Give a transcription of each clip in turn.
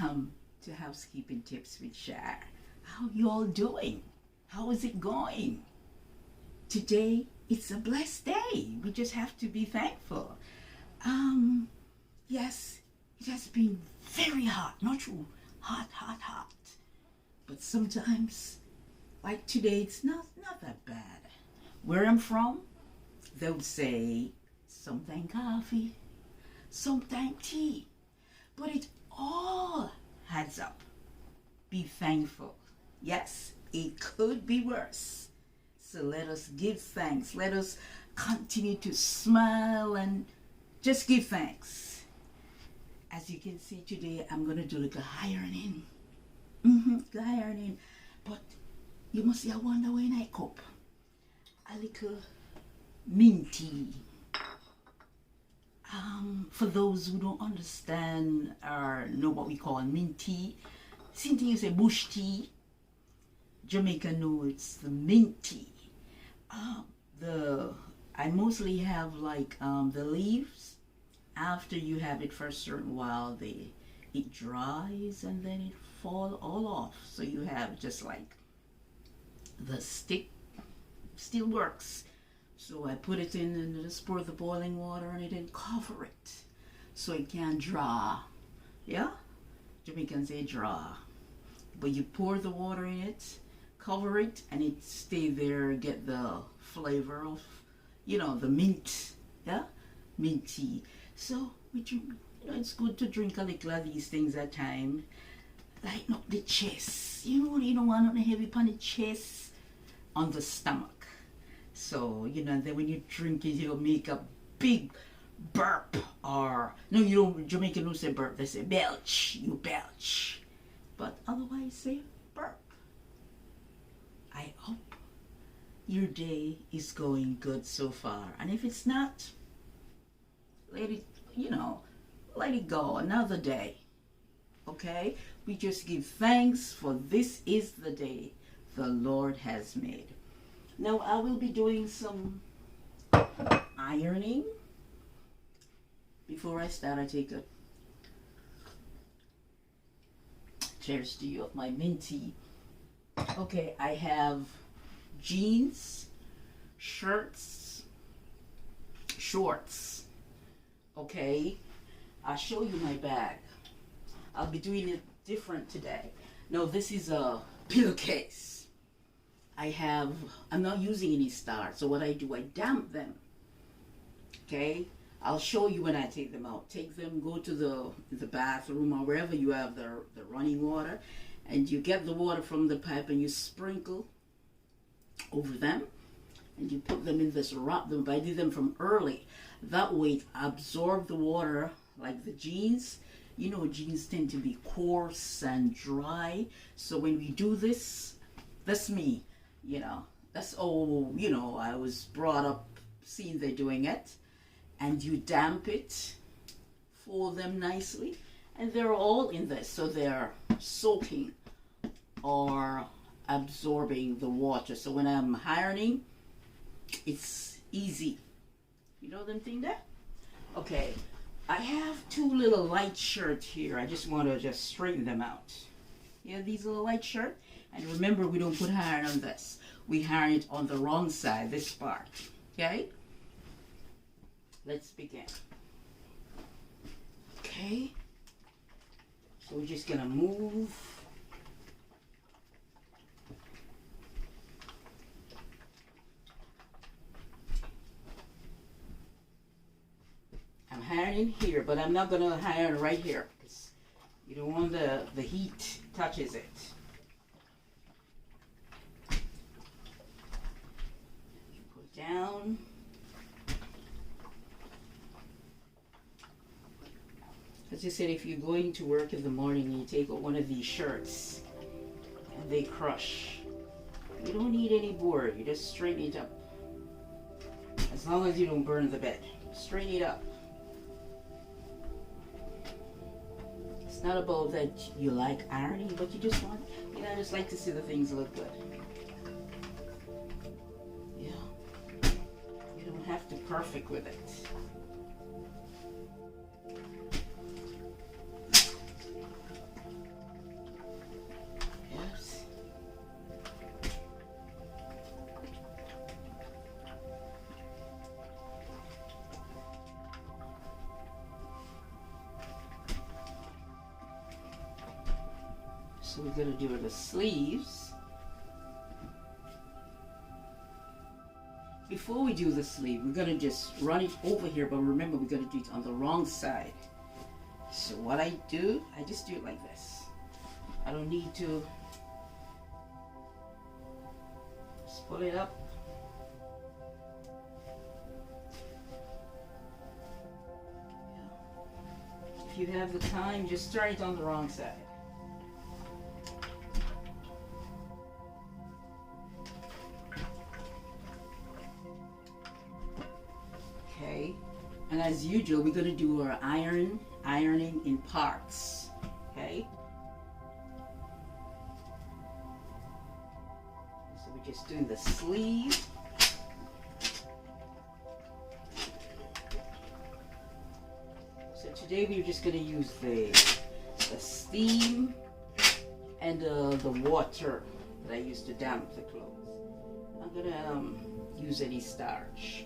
Welcome to Housekeeping Tips with Shar. How you all doing? How is it going? Today, it's a blessed day. We just have to be thankful. Yes, it has been very hot. Not true. Hot. But sometimes, like today, it's not that bad. Where I'm from, they would say, something coffee, something tea. But it all adds up. Be thankful. Yes, it could be worse. So let us give thanks. Let us continue to smile and just give thanks. As you can see today, I'm going to do like a ironing. The ironing. But you must see, I wonder when I cup a little minty. For those who don't understand or know what we call mint tea, same thing you say bush tea. Jamaica know it's the mint tea. I mostly have like the leaves. After you have it for a certain while, it dries and then it fall all off. So you have just like the stick still works. So I put it in and just pour the boiling water on it and cover it so it can draw. Yeah? Jamaicans say draw. But you pour the water in it, cover it, and it stay there, get the flavor of, the mint. Yeah? Mint tea. So we drink, it's good to drink a little of these things at time. Lighten up the chest. You don't want nothing heavy upon the chest, on the stomach. So, then when you drink it, it'll make a big burp. Or, no, you don't, Jamaican don't say burp, they say belch. You belch. But otherwise, say burp. I hope your day is going good so far. And if it's not, let it go another day. Okay? We just give thanks, for this is the day the Lord has made. Now I will be doing some ironing. Before I start, I take a cheers to you of my mint tea. Okay, I have jeans, shirts, shorts. Okay, I'll show you my bag. I'll be doing it different today. Now this is a pillowcase. I'm not using any starch, so what I do, I damp them. Okay, I'll show you when I take them out. Take them, go to the bathroom or wherever you have the running water, and you get the water from the pipe and you sprinkle over them, and you put them in this wrap them. But I did them from early. That way it absorb the water like the jeans. Jeans tend to be coarse and dry. So when we do this, that's me. That's all, I was brought up seeing they're doing it. And you damp it, fold them nicely, and they're all in this. So they're soaking or absorbing the water. So when I'm ironing, it's easy. You know them thing there? Okay, I have two little light shirts here. I just want to just straighten them out. These little light shirts. And remember, we don't put iron on this. We iron it on the wrong side, this part. Okay? Let's begin. Okay? So we're just going to move. I'm ironing here, but I'm not going to iron right here, because you don't want the heat touches it. Down. As I said, if you're going to work in the morning and you take out one of these shirts and they crush, you don't need any board. You just straighten it up. As long as you don't burn the bed, straighten it up. It's not about that you like ironing, but you just want, just like to see the things look good. Have to perfect with it. So we're going to do the sleeves. Before we do the sleeve, we're going to just run it over here, but remember we're going to do it on the wrong side. So what I do, I just do it like this. I don't need to just pull it up. If you have the time, just start it on the wrong side. Okay, and as usual, we're going to do our ironing in parts. Okay, so we're just doing the sleeve. So today we're just going to use the steam and the water that I use to damp the clothes. I'm going to use any starch.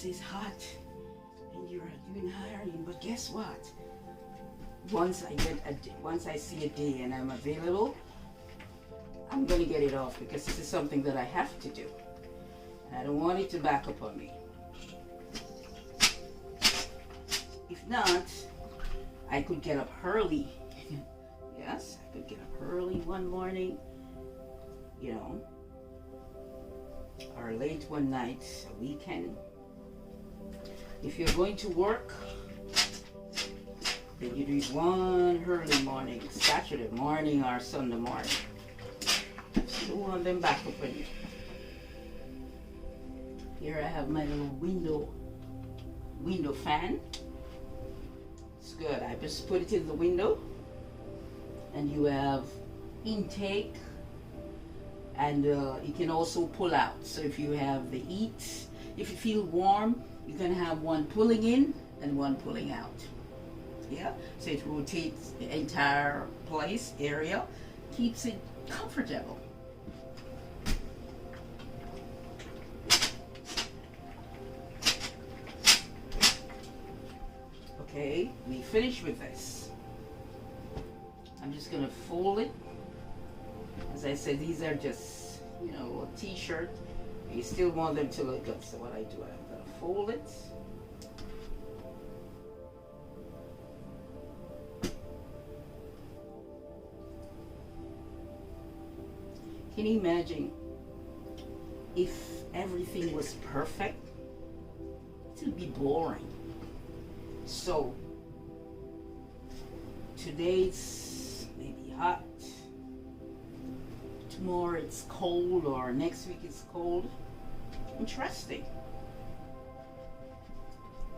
It's hot and you're doing ironing, but guess what? Once I see a day and I'm available, I'm gonna get it off, because this is something that I have to do. And I don't want it to back up on me. If not, I could get up early. Yes, I could get up early one morning, you know, or late one night, a weekend. If you're going to work, then you do one early morning, Saturday morning or Sunday morning. You don't want them back up on you. Here I have my little window fan. It's good. I just put it in the window, and you have intake, and you can also pull out. So if you have the heat, if you feel warm, you're going to have one pulling in and one pulling out. Yeah, so it rotates the entire place, area, keeps it comfortable. Okay, we finish with this. I'm just going to fold it. As I said, these are just, you know, a t-shirt. You still want them to look good, so what I do, I'm going to fold it. Can you imagine if everything was perfect? It would be boring. So today it's maybe hot, tomorrow it's cold, or next week it's cold. Interesting.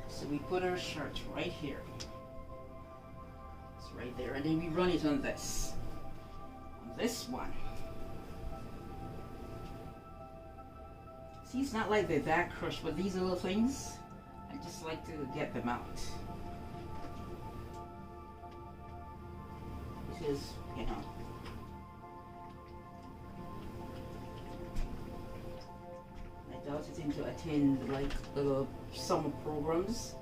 So we put our shirt right here. It's right there, and then we run it on this. On this one. See, it's not like they're that crushed, but these little things, I just like to get them out. Because, you know, my daughter seems to attend like the summer programs.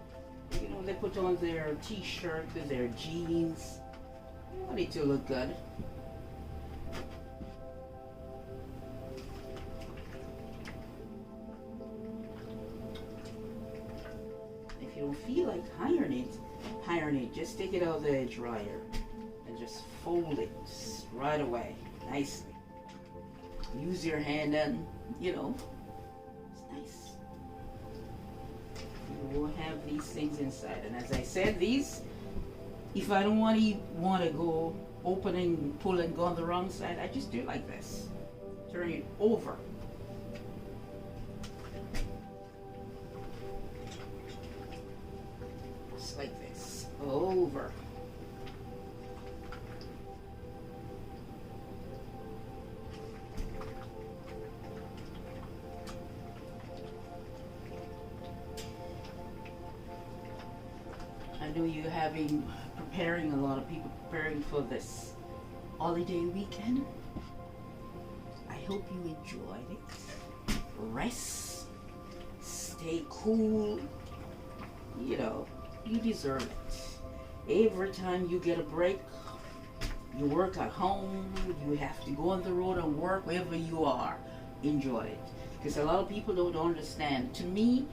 You know, they put on their t-shirt with their jeans. They want it to look good. If you don't feel like iron it, just take it out of the dryer and just fold it right away, nicely. Use your hand and, you know, it's nice. You will have these things inside. And as I said, these, if I don't want to go open and pull and go on the wrong side, I just do it like this. Turn it over. Just like this. Over. I know you're preparing, a lot of people preparing for this holiday weekend. I hope you enjoyed it. Rest stay cool. You know, you deserve it. Every time you get a break, you work at home, you have to go on the road and work wherever you are. Enjoy it. Because a lot of people don't understand. To me,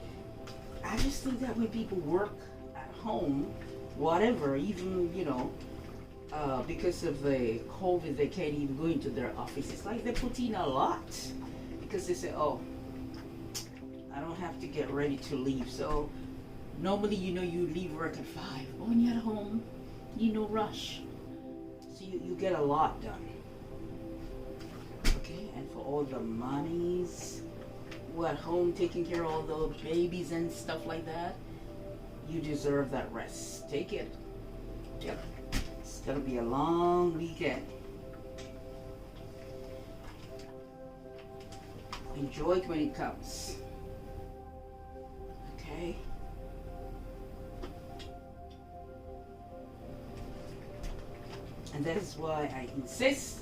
I just think that when people work at home, whatever, even, because of the COVID, they can't even go into their office. It's like they put in a lot. Because they say, oh, I don't have to get ready to leave. So normally, you leave work at 5. When you're at home, no rush. So you get a lot done. Okay, and for all the mommies who are at home taking care of all the babies and stuff like that, you deserve that rest. Take it. Yep. It's gonna be a long weekend. Enjoy it when it comes. Okay? And that is why I insist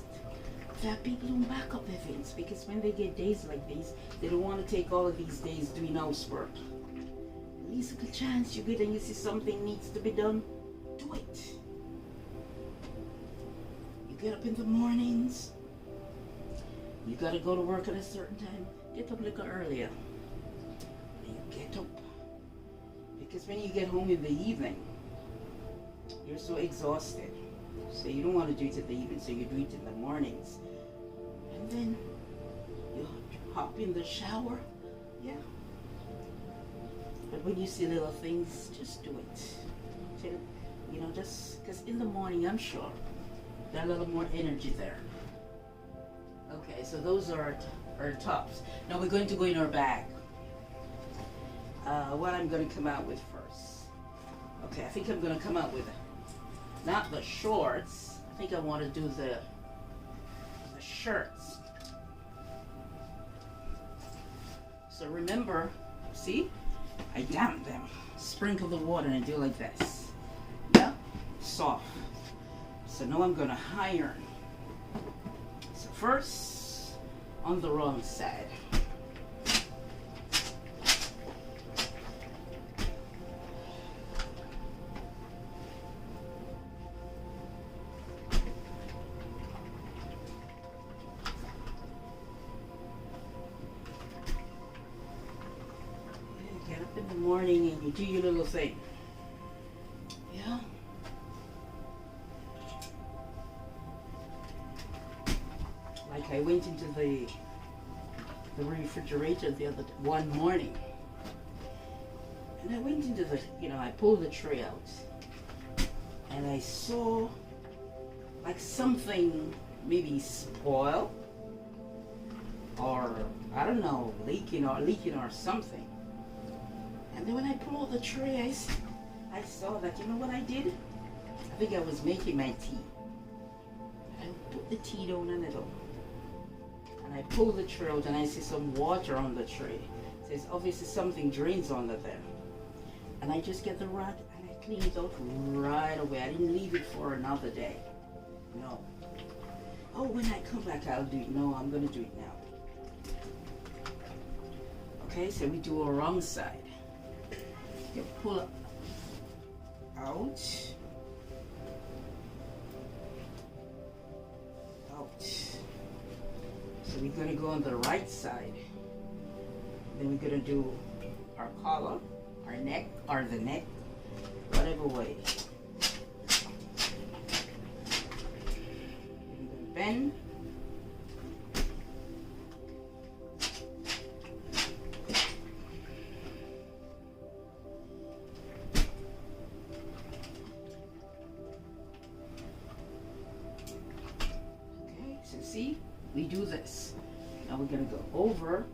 that people don't back up their things, because when they get days like these, they don't want to take all of these days doing housework. At least a good chance you get and you see something needs to be done, do it. You get up in the mornings, you gotta go to work at a certain time, get up a little earlier. You get up. Because when you get home in the evening, you're so exhausted. So you don't want to do it in the evening, so you do it in the mornings. And then you hop in the shower. Yeah. But when you see little things, just do it. Just because in the morning, I'm sure there's a little more energy there. Okay, so those are our tops. Now we're going to go in our bag. What I'm going to come out with first. Okay, I think I'm going to come out with not the shorts. I think I want to do the shirts. So remember, see, I damp them. Sprinkle the water and do like this. Yeah, soft. So now I'm going to iron. So first, on the wrong side. Morning and you do your little thing. Yeah. Like I went into the refrigerator one morning, and I went into I pulled the tray out, and I saw like something maybe spoil, or I don't know, leaking or something. And then when I pulled out the tray, I saw that, you know what I did? I think I was making my tea. I put the tea down on it all. And I pulled the tray out and I see some water on the tray. It says obviously something drains under there. And I just get the rag and I clean it out right away. I didn't leave it for another day. No. Oh, when I come back I'll do it. No, I'm going to do it now. Okay, so we do a wrong side. You pull it out. So we're going to go on the right side. Then we're going to do our collar, our neck, or the neck, whatever way. We're going to bend. See, we do this. Now we're going to go over.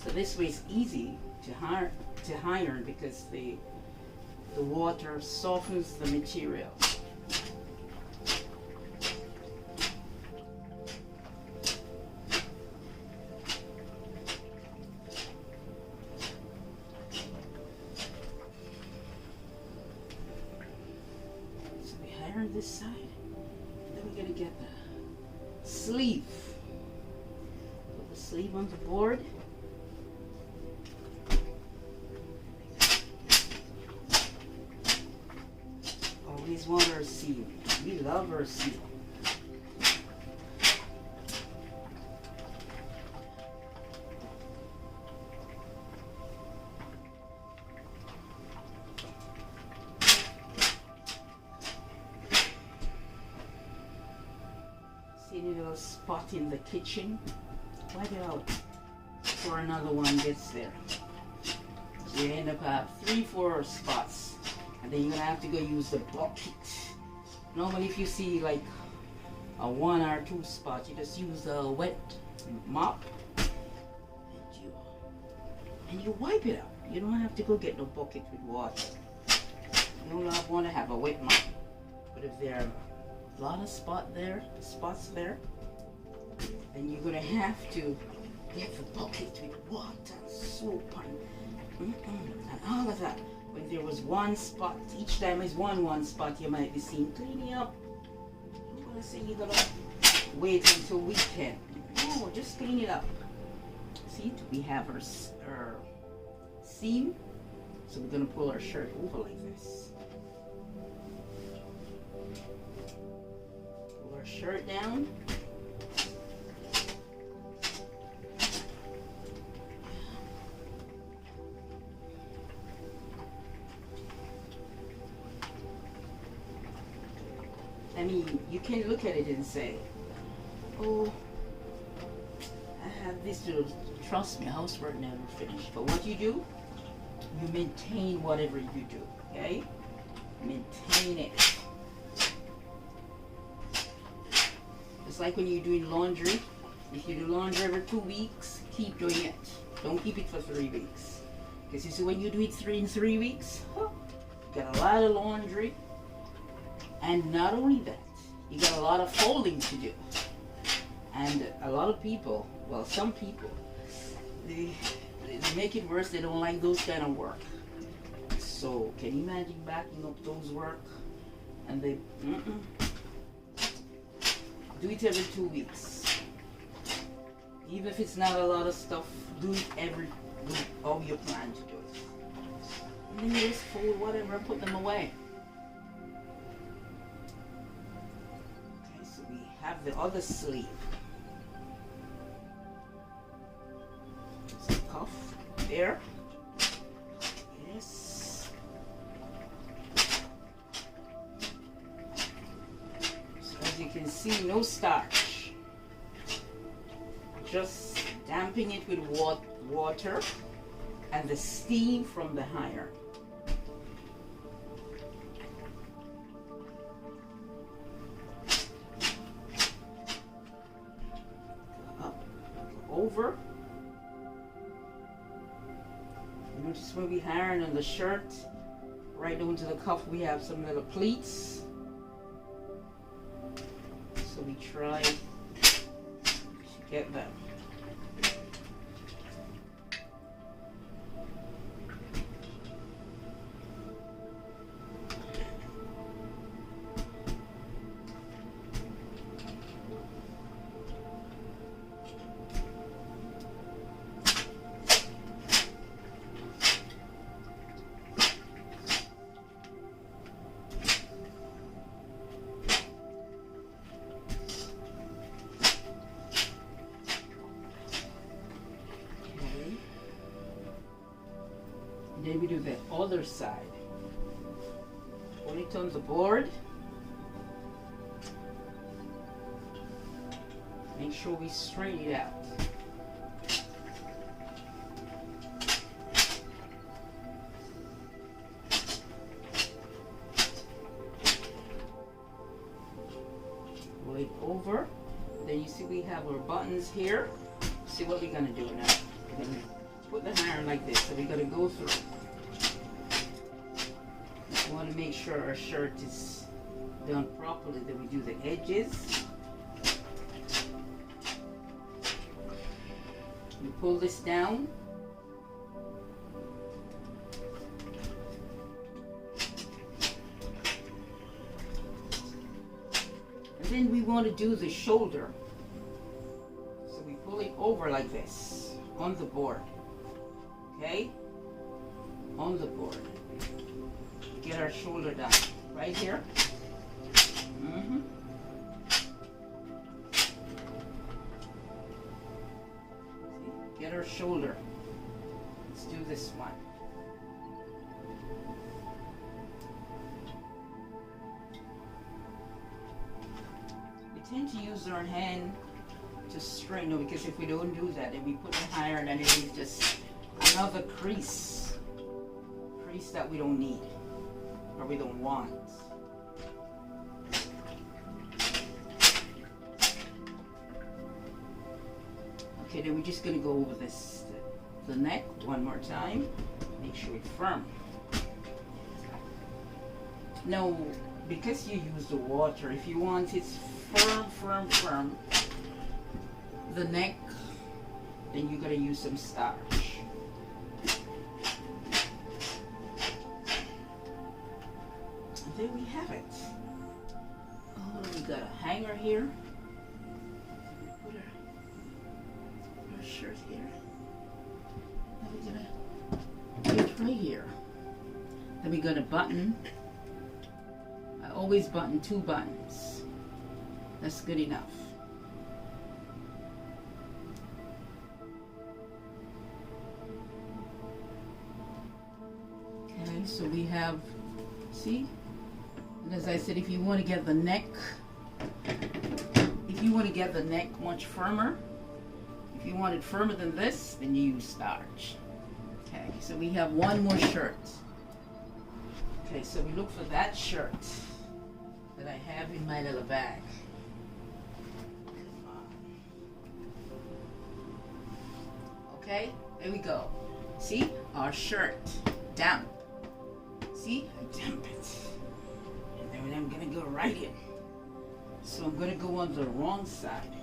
So this way it's easy to iron because the water softens the material. sleeve on the board. Always want our seal. We love our seal. See any little spot in the kitchen? Wipe it out before another one gets there. So you end up have 3-4 spots, and then you're gonna have to go use the bucket. Normally, if you see like a 1 or 2 spot, you just use a wet mop and you wipe it out. You don't have to go get no bucket with water. You don't want to have a wet mop. But if there are a lot of spots there, then you're gonna have to get the bucket with water, soap, and all of that. When there was one spot, each time is one spot, you might be seen cleaning up. I'm gonna say you're gonna wait until weekend. No, just clean it up. See, we have our seam, so we're gonna pull our shirt over like this. Pull our shirt down. I mean, you can look at it and say, oh, I have this to do. Trust me, housework never finished. But what you do, you maintain whatever you do, okay? Maintain it. It's like when you're doing laundry. If you do laundry every 2 weeks, keep doing it. Don't keep it for 3 weeks. Because you see, when you do it in 3 weeks, you got a lot of laundry. And not only that, you got a lot of folding to do. And a lot of people, well, some people, they make it worse. They don't like those kind of work. So can you imagine backing up those work? And they do it every 2 weeks. Even if it's not a lot of stuff, do it how you plan to do it. And then you just fold whatever and put them away. Have the other sleeve. So cuff there. Yes. So as you can see, no starch. Just damping it with water and the steam from the iron. Over. Notice when we iron on the shirt, right down to the cuff, we have some little pleats. So we try to get them. Then we do the other side. Put it on the board. Make sure we straighten it out. Pull it over. Then you see we have our buttons here. See what we're gonna do now. We're gonna put the iron like this. So we're gonna go through. We want to make sure our shirt is done properly. Then we do the edges. We pull this down. And then we want to do the shoulder. So we pull it over. over like this on the board. Okay? On the board. Get our shoulder down. Right here. Mm-hmm. Get our shoulder. Let's do this one. We tend to use our hand to straighten, because if we don't do that, then we put it higher and then it is just another crease that we don't need or we don't want. Okay, then we're just gonna go over this, the neck one more time. Make sure it's firm. Now, because you use the water, if you want it firm, the neck, then you gotta use some starch. And there we have it. Oh, we got a hanger here. Put our shirt here. Then we're gonna put it right here. Then we're gonna button. I always button 2 buttons. That's good enough. Okay, so we have, see? And as I said, if you want to get the neck, much firmer, if you want it firmer than this, then you use starch. Okay, so we have one more shirt. Okay, so we look for that shirt that I have in my little bag. Okay, there we go. See, our shirt, damp. See, I damp it. And then I'm gonna go right in. So I'm gonna go on the wrong side.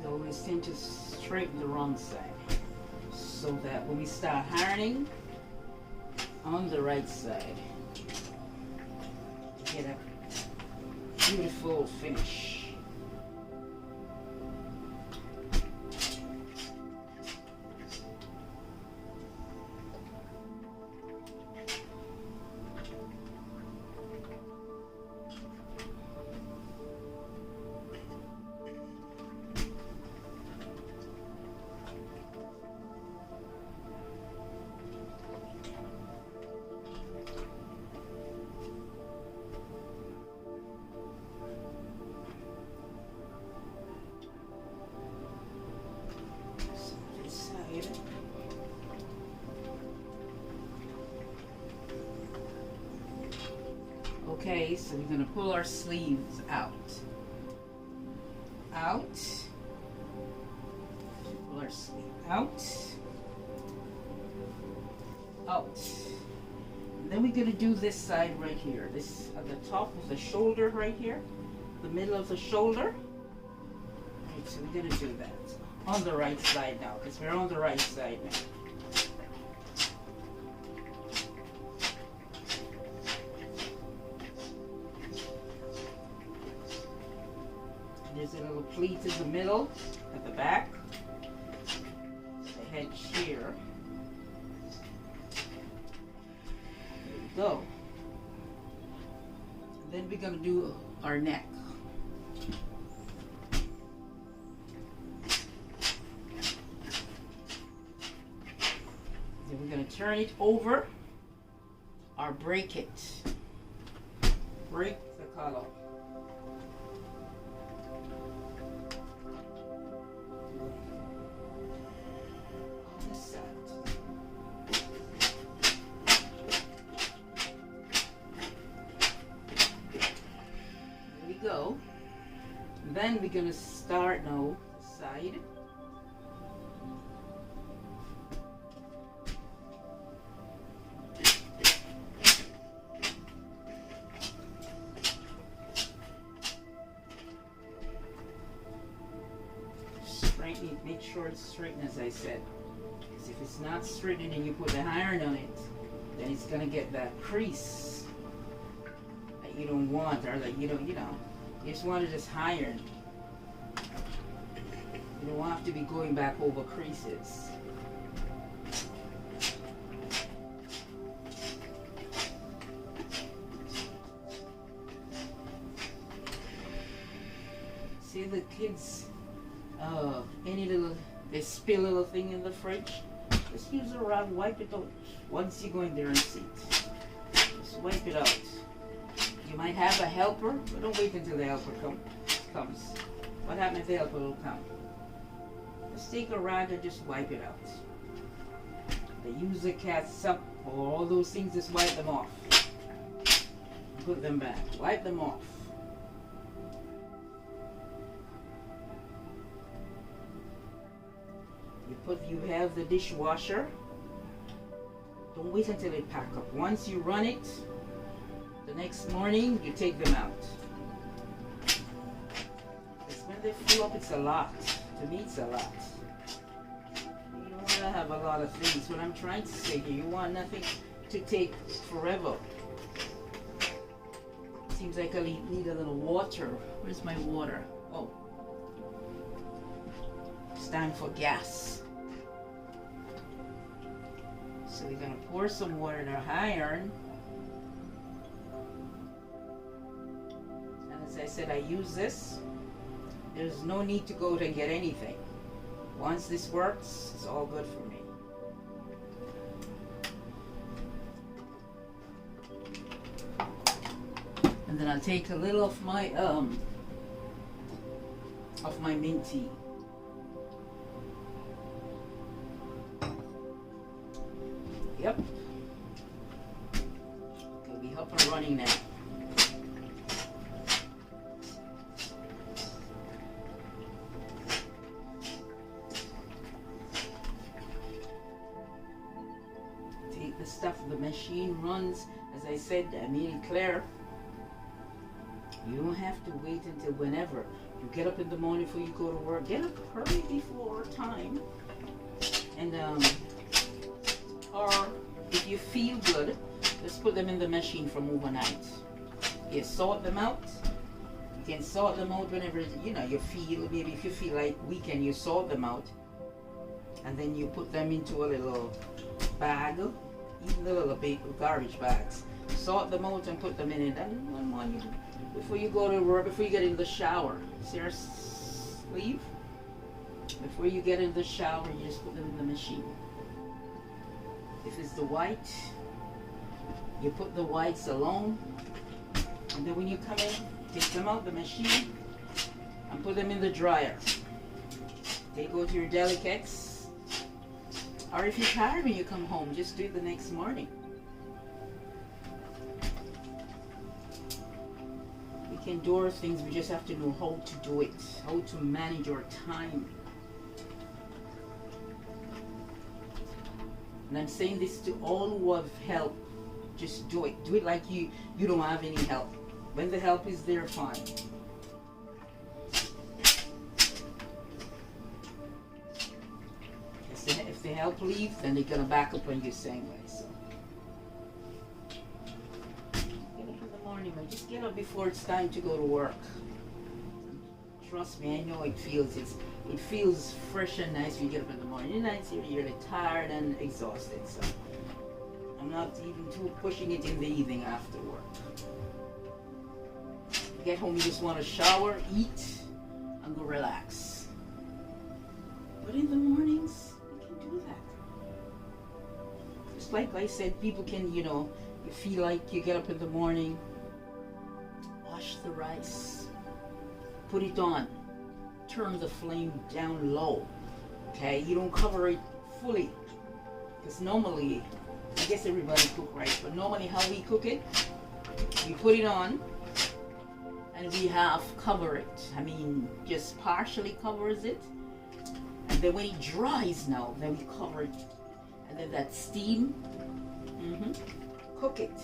Always tend to straighten the wrong side, so that when we start ironing on the right side, get a beautiful finish. Okay, so we're going to pull our sleeves out. Pull our sleeve out. And then we're going to do this side right here. This at the top of the shoulder right here. The middle of the shoulder. Right, so we're going to do that on the right side now, because we're on the right side now. There's a little pleat in the middle, at the back, the head here. There we go. And then we're going to do our neck. Then we're going to turn it over, or break it. Break the collar. Go. Then we're gonna start now side. sure it's straight, as I said. Because if it's not straight and you put the iron on it, then it's gonna get that crease that you don't want, or that you just want to just iron. You don't have to be going back over creases. See the kids, they spill a little thing in the fridge, just use a rag, wipe it out. Once you go in there and sit, just wipe it out. You might have a helper, but don't wait until the helper comes. What happens if the helper will come? Just take a rag and just wipe it out. They use the catsup or all those things, just wipe them off. Put them back, wipe them off. You have the dishwasher. Don't wait until it pack up. Once you run it, the next morning you take them out. Because when they fill up, it's a lot. To me, it's a lot. You don't want to have a lot of things. What I'm trying to say here, you want nothing to take forever. Seems like I need a little water. Where's my water? Oh. It's time for gas. So we're going to pour some water in our iron. And as I said, I use this. There's no need to go and get anything. Once this works, it's all good for me. And then I'll take a little of my mint tea. Yep. Okay, we up and running now. Take the stuff, the machine runs, as I said, I made it clear. You don't have to wait until whenever. You get up in the morning before you go to work. Get up early before time. And or if you feel good, just put them in the machine from overnight. You sort them out. You can sort them out whenever you feel. Maybe if you feel like weekend, you sort them out, and then you put them into a little bag, even the little garbage bags. Sort them out and put them in it. And one morning, before you go to work, before you get in the shower, see our sleeve? Before you get in the shower, you just put them in the machine. If it's the white, you put the whites alone, and then when you come in, take them out the machine and put them in the dryer. They go to your delicates, or if you're tired when you come home, just do it the next morning. We can do things, we just have to know how to do it, how to manage our time. And I'm saying this to all who have help. Just do it. Do it like you don't have any help. When the help is there, fine. If the help leaves, then they're going to back up on you same way. So get up in the morning, man. Just get up before it's time to go to work. Trust me, I know it feels fresh and nice when you get up in the morning. And nights you're tired and exhausted, so I'm not even too pushing it in the evening after work. Get home, you just want to shower, eat, and go relax. But in the mornings, you can do that. Just like I said, people can, you feel like you get up in the morning, wash the rice, put it on, turn the flame down low, okay? You don't cover it fully, because normally, I guess everybody cook rice, but normally how we cook it, we put it on, and we half cover it. I mean, just partially covers it, and then when it dries now, then we cover it, and then that steam, cook it.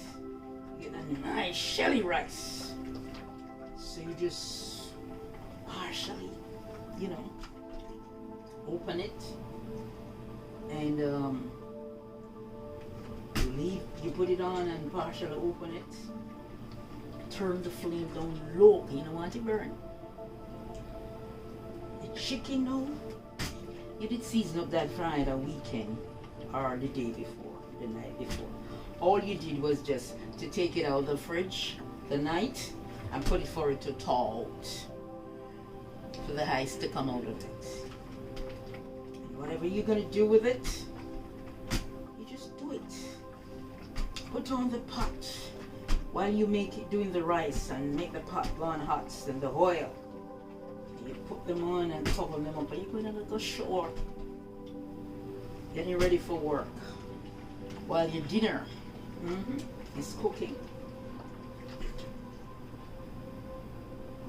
You get a nice shelly rice. So you just partially, open it, and you put it on and partially open it. Turn the flame down low. You don't want it burn. The chicken, though, you did season up that Friday weekend or the day before, the night before. All you did was just to take it out of the fridge the night and put it for it to thaw out, for the ice to come out of it. And whatever you're gonna do with it, you just do it. Put on the pot while you make it, doing the rice and make the pot burn hot and the oil. You put them on and cover them up, and you're going to go shore, getting ready for work while your dinner is cooking.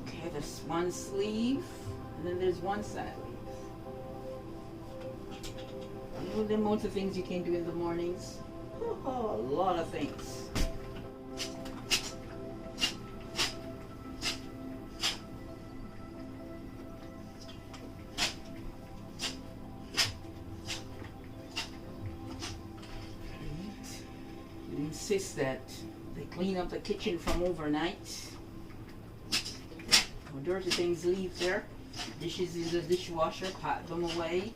Okay, there's one sleeve, and then there's one side leaf. You know the amount of things you can do in the mornings? Oh, a lot of things. Insist that they clean up the kitchen from overnight. No dirty things leave there. Dishes in the dishwasher, pat them away.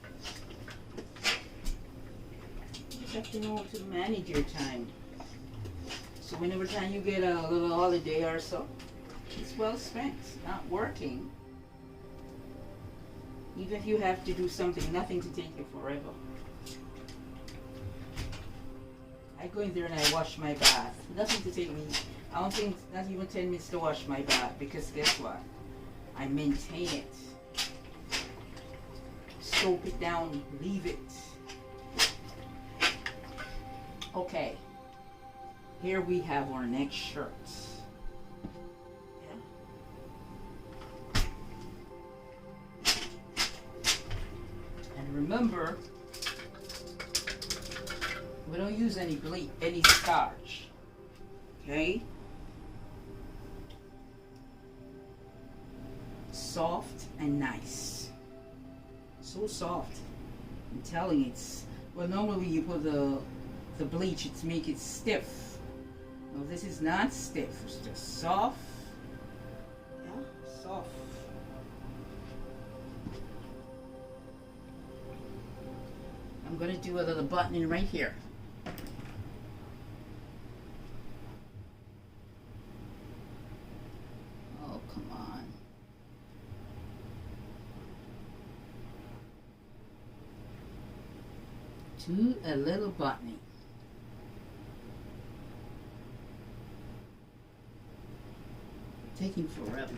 You just have to know how to manage your time. So whenever time you get a little holiday or so, it's well spent, not working. Even if you have to do something, nothing to take you forever. I go in there and I wash my bath. Nothing to take me, I don't think, not even 10 minutes to wash my bath, because guess what? I maintain it. Soap it down, leave it. Okay, here we have our next shirt. Yeah. And remember, we don't use any starch, okay? Soft and nice. So soft. I'm telling you, it's, well, normally you put the bleach, it's make it stiff. No, this is not stiff, it's just soft. Yeah, soft. I'm gonna do a little buttoning right here. Do a little buttoning. Taking forever.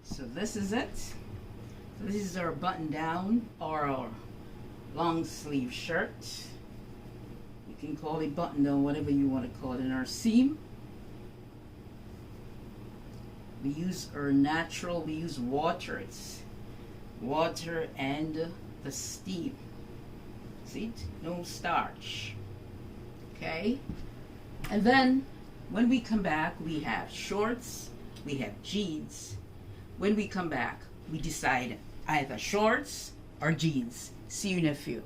So this is it. So this is our button down or our long sleeve shirt. You can call it button down, whatever you want to call it. In our seam, we use our natural, we use water. It's water and the steam. See, no starch. Okay? And then when we come back, we have shorts, we have jeans. When we come back, we decide either shorts or jeans. See you in a few.